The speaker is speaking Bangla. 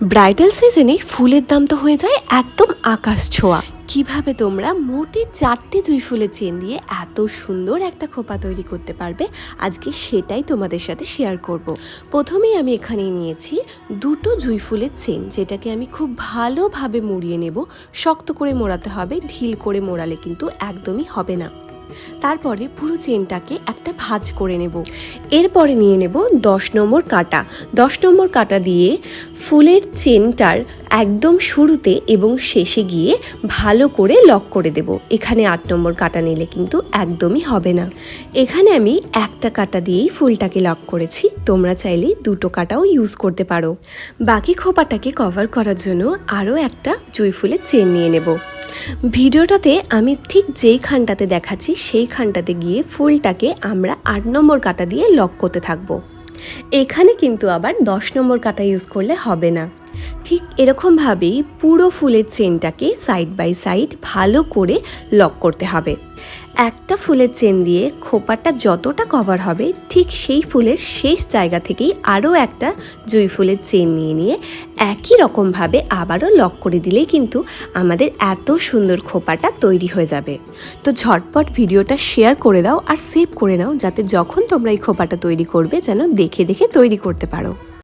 ব্রাইডাল সিজনে ফুলের দাম তো হয়ে যায় একদম আকাশ ছোঁয়া। কিভাবে তোমরা মোটে 4টে জুঁই ফুলের চেন দিয়ে এত সুন্দর একটা খোপা তৈরি করতে পারবে, আজকে সেটাই তোমাদের সাথে শেয়ার করব। প্রথমেই আমি এখানে নিয়েছি 2টো জুঁই ফুলের চেন, যেটাকে আমি খুব ভালোভাবে মুড়িয়ে নেব। শক্ত করে মোড়াতে হবে, ঢিল করে মোড়ালে কিন্তু একদমই হবে না। তারপরে পুরো চেনটাকে একটা ভাঁজ করে নেব। এরপরে নিয়ে নেব 10 নম্বর কাঁটা। 10 নম্বর কাঁটা দিয়ে ফুলের চেনটার একদম শুরুতে এবং শেষে গিয়ে ভালো করে লক করে দেব। এখানে 8 নম্বর কাঁটা নিলে কিন্তু একদমই হবে না। এখানে আমি একটা কাঁটা দিয়েই ফুলটাকে লক করেছি, তোমরা চাইলে 2টো কাঁটাও ইউজ করতে পারো। বাকি খোপাটাকে কভার করার জন্য আরও একটা জুঁই ফুলের চেন নিয়ে নেব। ভিডিওটাতে আমি ঠিক যেই খানটাতে দেখাচ্ছি সেই খানটাতে গিয়ে ফুলটাকে আমরা 8 নম্বর কাঁটা দিয়ে লক করতে থাকবো। এখানে কিন্তু আবার 10 নম্বর কাঁটা ইউজ করলে হবে না। ঠিক এরকমভাবেই পুরো ফুলের চেনটাকে সাইড বাই সাইড ভালো করে লক করতে হবে। একটা ফুলের চেন দিয়ে খোপাটা যতটা কভার হবে ঠিক সেই ফুলের শেষ জায়গা থেকেই আরও একটা জুঁই ফুলের চেন নিয়ে একই রকমভাবে আবারও লক করে দিলেই কিন্তু আমাদের এত সুন্দর খোপাটা তৈরি হয়ে যাবে। তো ঝটপট ভিডিওটা শেয়ার করে দাও আর সেভ করে নাও, যাতে যখন তোমরা এই খোপাটা তৈরি করবে যেন দেখে দেখে তৈরি করতে পারো।